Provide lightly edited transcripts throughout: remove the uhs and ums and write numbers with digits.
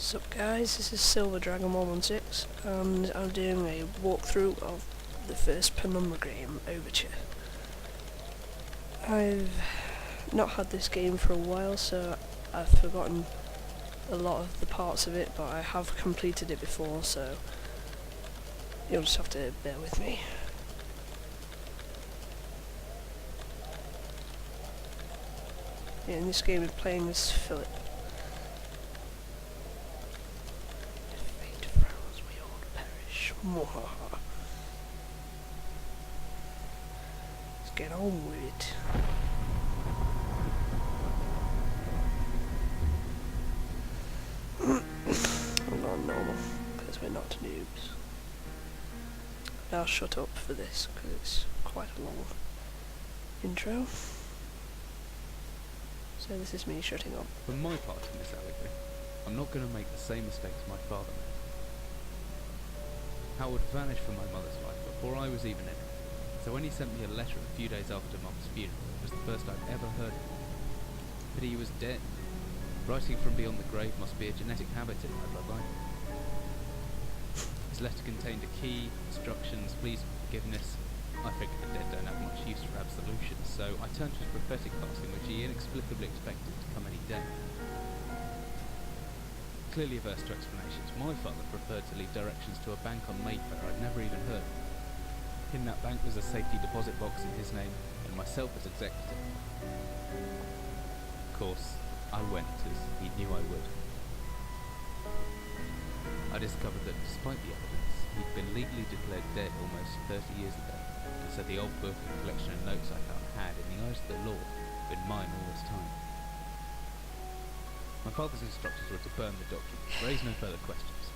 Sup guys, this is Silver Dragon 116 and I'm doing a walkthrough of the first Penumbra game, Overture. I've not had this game for a while, so I've forgotten a lot of the parts of it, but I have completed it before, so you'll just have to bear with me. Yeah, in this game we're playing as Philip. Let's get on with it. Hold on, normal, because we're not noobs. I'll shut up for this, because it's quite a long intro. So this is me shutting up. For my part in this allegory, I'm not going to make the same mistakes my father made. Howard vanished from my mother's life before I was even in it, so when he sent me a letter a few days after Mum's funeral, it was the first I'd ever heard of him. But he was dead. Writing from beyond the grave must be a genetic habit in my bloodline. His letter contained a key, instructions, pleas for forgiveness. I figured the dead don't have much use for absolution, so I turned to his prophetic passing, which he inexplicably expected to come any day. Clearly averse to explanations, my father preferred to leave directions to a bank on Mayfair I'd never even heard of. In that bank was a safety deposit box in his name, and myself as executor. Of course, I went as he knew I would. I discovered that despite the evidence, he'd been legally declared dead almost 30 years ago, and so the old book and collection of notes I found had, in the eyes of the law, been mine all this time. My father's instructions were to burn the documents, raise no further questions.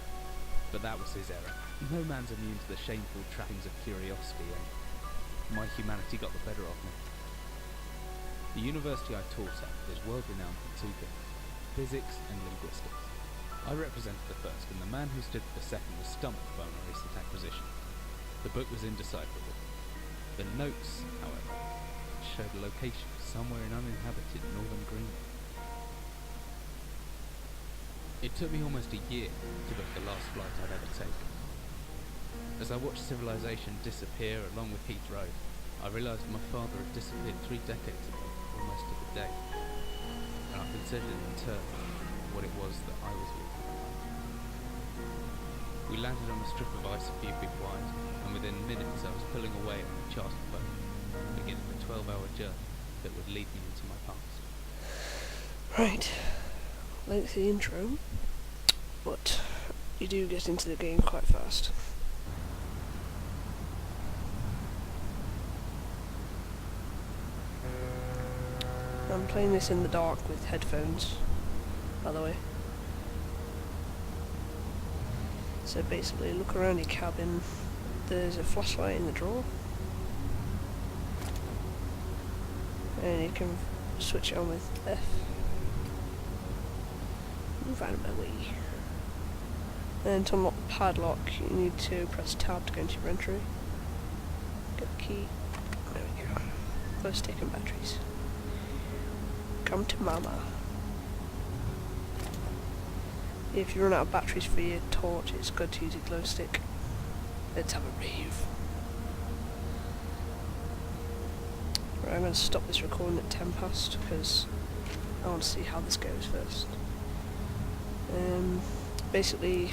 But that was his error. No man's immune to the shameful trappings of curiosity, and my humanity got the better of me. The university I taught at was world-renowned for two things: physics and linguistics. I represented the first, and the man who stood for the second was stumped by my recent acquisition. The book was indecipherable. The notes, however, showed a location somewhere in uninhabited northern Greenland. It took me almost a year to book the last flight I'd ever taken. As I watched civilization disappear along with Heathrow, I realised my father had disappeared 3 decades ago, almost to the day, and I considered in turn what it was that I was losing. We landed on a strip of ice a few feet wide, and within minutes I was pulling away on a chartered boat, beginning a 12-hour journey that would lead me into my past. Right. Lengthy intro, but you do get into the game quite fast. I'm playing this in the dark with headphones, by the way. So basically, look around your cabin, there's a flashlight in the drawer, and you can switch it on with F. Move out of my way. And to unlock the padlock, you need to press tab to go into your inventory. Get the key. There we go. Glow stick and batteries. Come to mama. If you run out of batteries for your torch, it's good to use a glow stick. Let's have a rave. Right, I'm going to stop this recording at 10 past because I want to see how this goes first. Basically,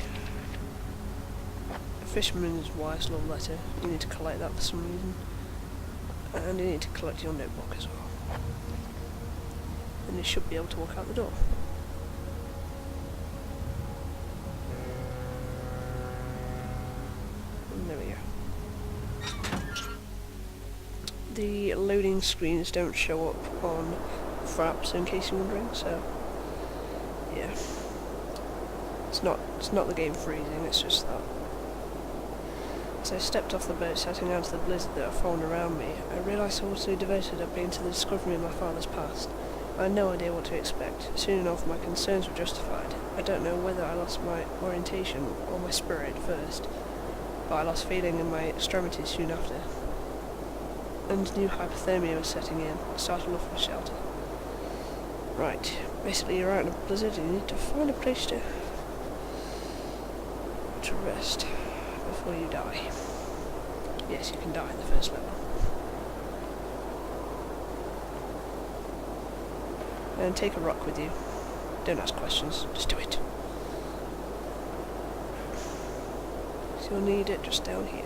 a fisherman's wife's love letter. You need to collect that for some reason, and you need to collect your notebook as well. And you should be able to walk out the door. And there we go. The loading screens don't show up on Fraps, in case you're wondering. So, yeah. It's not the game freezing, it's just that. As I stepped off the boat, setting out to the blizzard that had fallen around me, I realised how utterly devoted I'd been to the discovery of my father's past. I had no idea what to expect. Soon enough, my concerns were justified. I don't know whether I lost my orientation or my spirit first, but I lost feeling in my extremities soon after. And new hypothermia was setting in. I started looking for shelter. Right, basically you're out in a blizzard and you need to find a place to to rest before you die. Yes, you can die in the first level. And take a rock with you. Don't ask questions, just do it. So you'll need it just down here.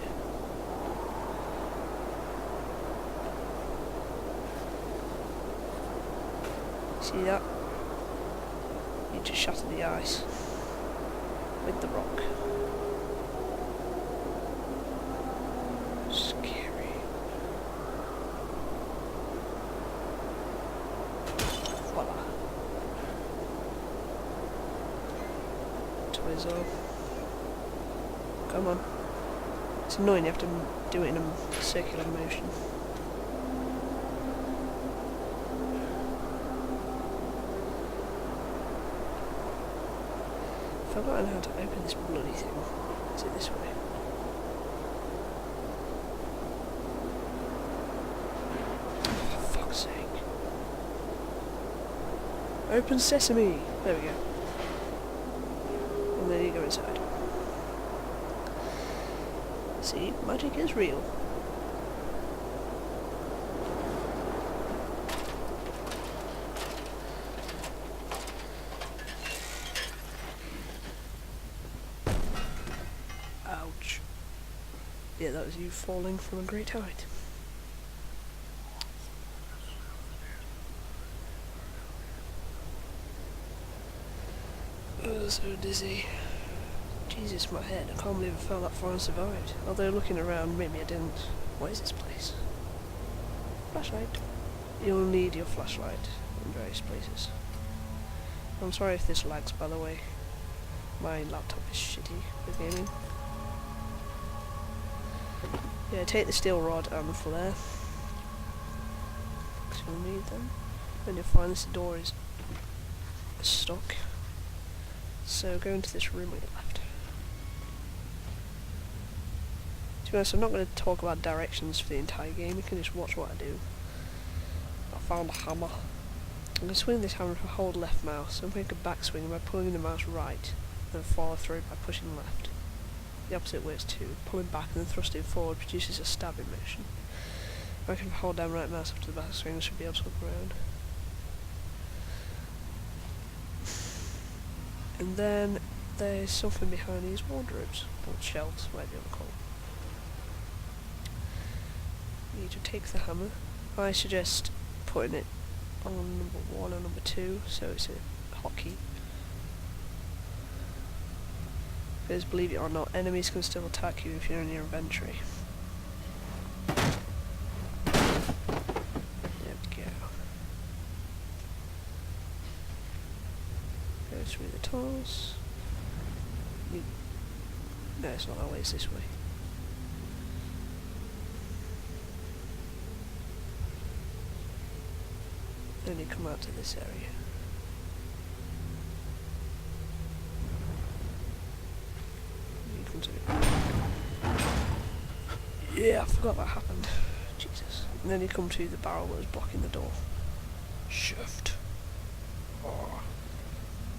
See that? You just shatter the ice with the rock. Scary. Voila. Twizzle. Come on. It's annoying you have to do it in a circular motion. I've forgotten how to open this bloody thing. Is it this way? For fuck's sake. Open sesame! There we go. And then you go inside. See, magic is real. Ouch. Yeah, that was you falling from a great height. Oh, so dizzy. Jesus, my head. I can't believe I fell that far and survived. Although looking around, maybe I didn't. What is this place? Flashlight. You'll need your flashlight in various places. I'm sorry if this lags, by the way. My laptop is shitty with gaming. Yeah, take the steel rod and the flare. So you'll need them. Then you'll find this door is stuck. So go into this room on your left. To be honest, I'm not going to talk about directions for the entire game. You can just watch what I do. I found a hammer. I'm going to swing this hammer with hold left mouse and make a backswing by pulling the mouse right, then follow through by pushing left. The opposite works too. Pulling back and then thrusting forward produces a stabbing motion. If I can hold down right mouse after the backswing, I should be able to look around. And then there's something behind these wardrobes, or shelves, whatever you want to call them. You need to take the hammer. I suggest putting it on number 1 or number 2, so it's a hotkey. Because believe it or not, enemies can still attack you if you're in your inventory. There we go. Go through the tunnels. No, it's not that way, it's this way. Then you come out to this area. You can do it. Yeah, I forgot that happened. Jesus. And then you come to the barrel that was blocking the door. Shift. Oh,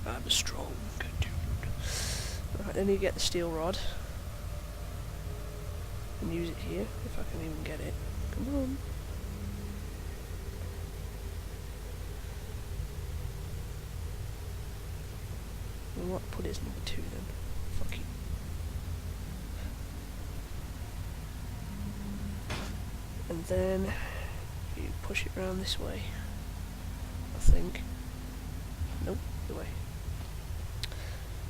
I'm a strong dude. Right, then you get the steel rod. And use it here, if I can even get it. Come on. And what put it as number 2 then? Fuck you. And then you push it round this way. I think. Nope, the way.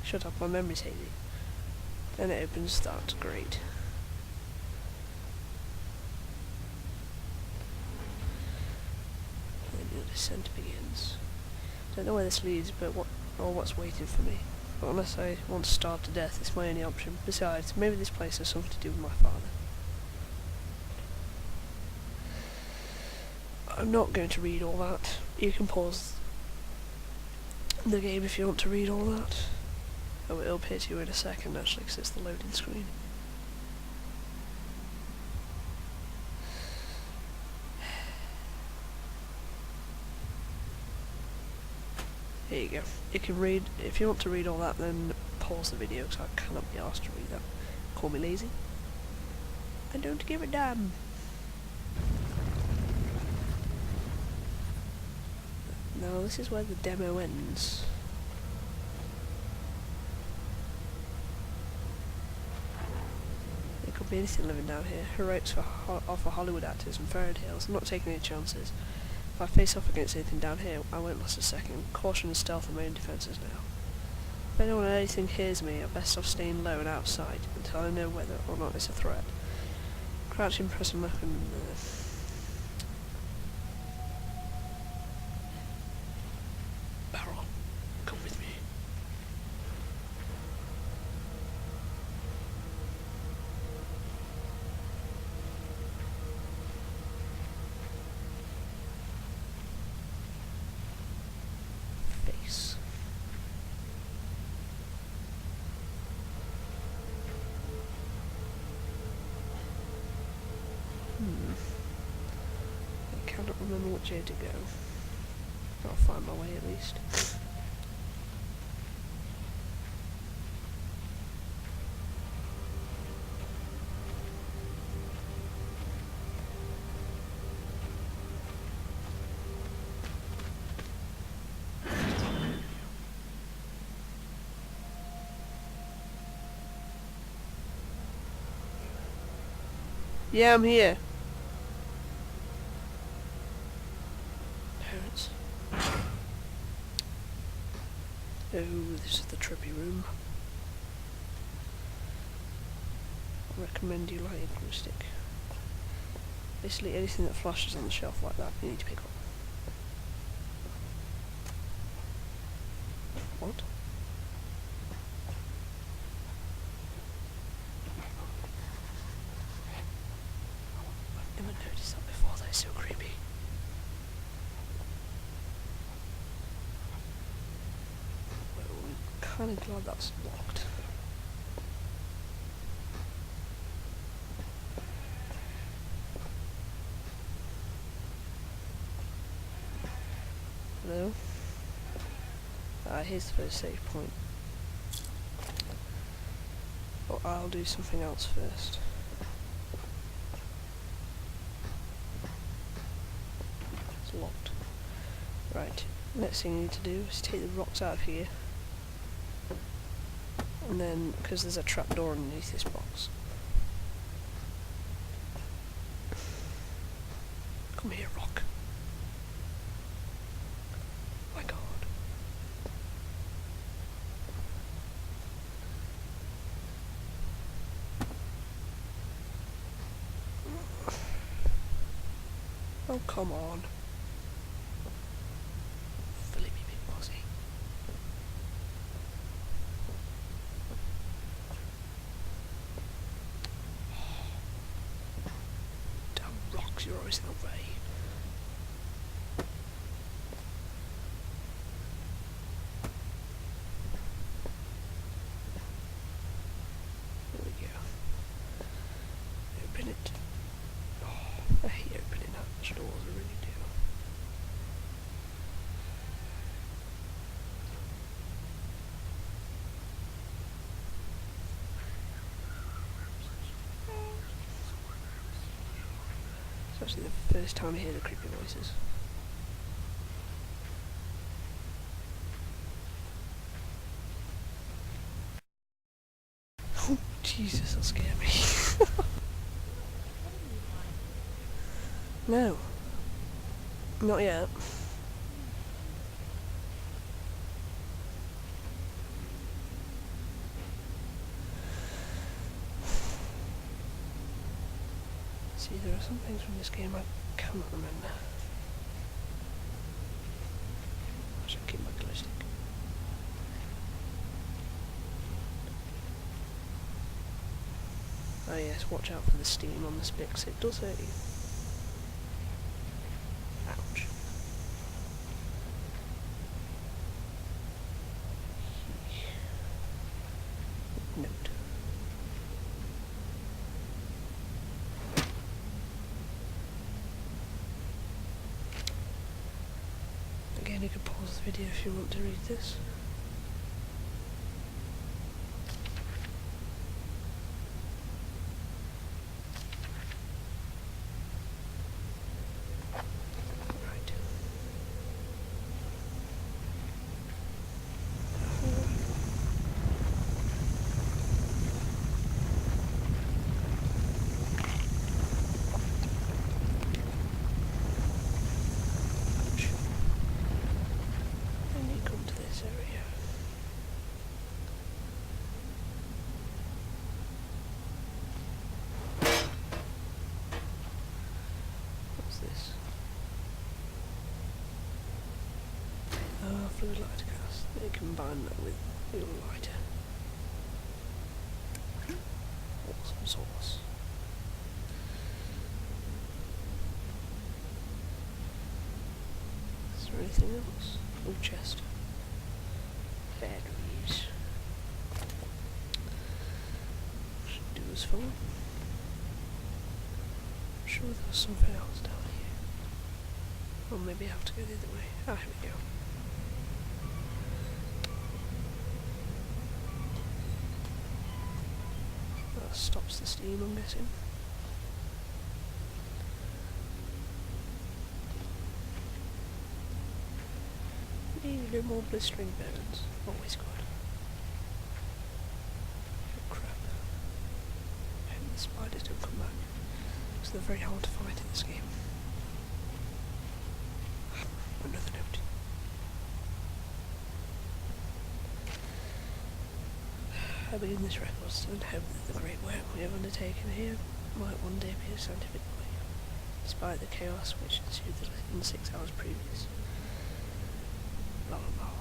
Shut up, my memory's hazy. Then it opens that, great. And then the descent begins. Don't know where this leads, but what's waiting for me. But unless I want to starve to death, it's my only option. Besides, maybe this place has something to do with my father. I'm not going to read all that. You can pause the game if you want to read all that. Oh, it'll appear to you in a second actually, because it's the loading screen. Here you go. You can read, if you want to read all that, then pause the video because I cannot be asked to read that. Call me lazy. I don't give a damn. Now this is where the demo ends. There could be anything living down here. Heroics for Hollywood actors and fairy tales. I'm not taking any chances. If I face off against anything down here, I won't last a second. Caution and stealth are my own defences now. If anyone or anything hears me, I'm best off staying low and out of sight until I know whether or not it's a threat. Crouching, press and look and... Barrel, come with me. Face. I cannot remember which way to go. I'll find my way at least. Yeah, I'm here. Parents. Oh, this is the trippy room. I recommend you light a glue stick. Basically anything that flashes on the shelf like that, you need to pick up. What? I've never noticed that before, that is so creepy. Well, I'm kinda glad that's locked. Hello? Here's the first save point. But I'll do something else first. It's locked. Right, next thing you need to do is take the rocks out of here. And then, because there's a trapdoor underneath this box. Come here, rock. My god. Oh, come on. Fill me, big bossy. Damn rocks, you're always in the way. There we go. Open it. Oh, I hate opening hatch doors, I really do. It's actually the first time I hear the creepy voices. Oh, Jesus, that scared me. No. Not yet. See, there are some things from this game I cannot remember. I should keep my glow stick. Oh yes, watch out for the steam on the sticks, it does hurt you. Ouch. Note. Again, you can pause the video if you want to read this. fluid lighter gas. They combine that with fuel lighter. Awesome sauce. Is there anything else? Oh, chest. Batteries. Should do us for. I'm sure there's something else down here. Or maybe I have to go the other way. Ah, here we go. That stops the steam, I'm guessing. No more blistering burns. Always good. Oh crap. I hope the spiders don't come back. Because they're very hard to fight in this game. Another note. I begin this record and hope that the great work we have undertaken here might one day be a scientific way, despite the chaos which ensued in the 6 hours previous. Blah blah blah.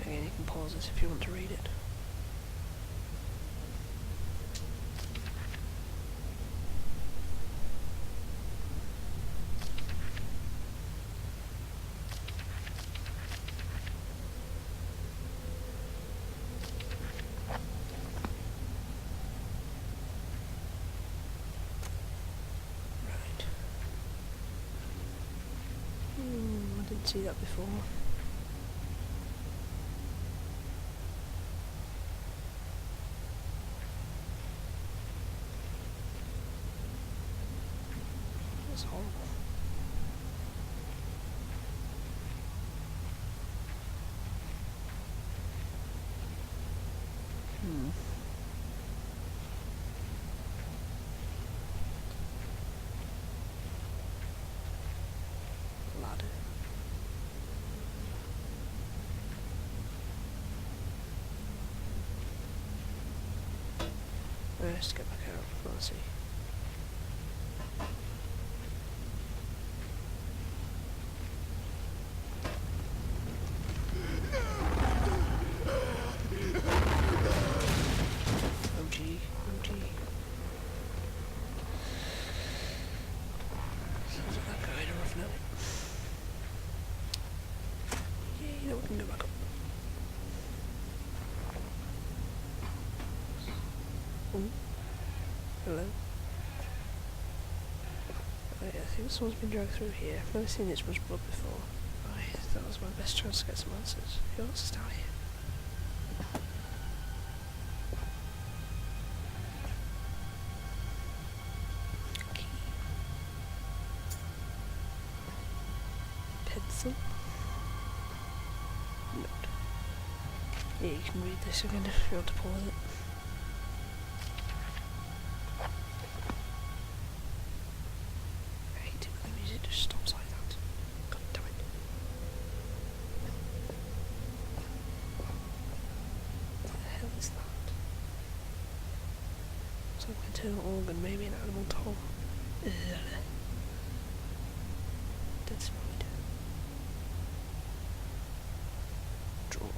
Again, you can pause this if you want to read it. I didn't see that before. That's horrible. Ladder. Let's get back out. Let's see. Sounds like that guy in a rough note. Yeah, you know we can go back up. Ooh. Hello. Oh, yeah, I think someone's been dragged through here. I've never seen this much blood before. That was my best chance to get some answers. Who else is down here? Key. Pencil. Note. Yeah, you can read this again if you want to pause it. I hate it when the music just stops like that. God damn it. What the hell is that? It's like an internal organ, maybe an animal tongue. Dead spider. Draw.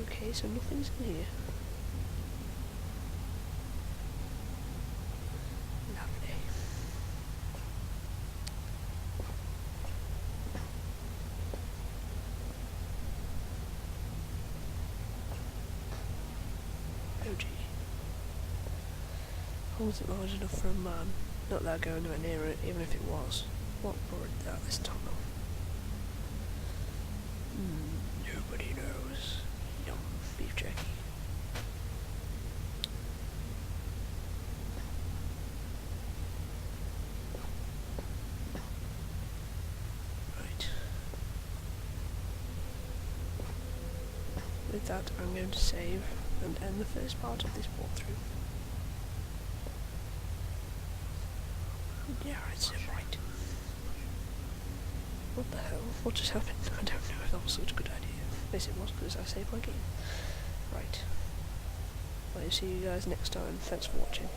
Okay, so nothing's in here. Lovely. Oh gee. Hole isn't large enough for a man. Not that I'd go anywhere near it, even if it was. What brought it out this tunnel? Nobody knows. Yum, beef jerky. Right. With that, I'm going to save and end the first part of this walkthrough. Yeah, it's right. What the hell? What just happened? I don't know if that was such a good idea. Yes, it was, because I saved my game. Right. I'll see you guys next time. Thanks for watching.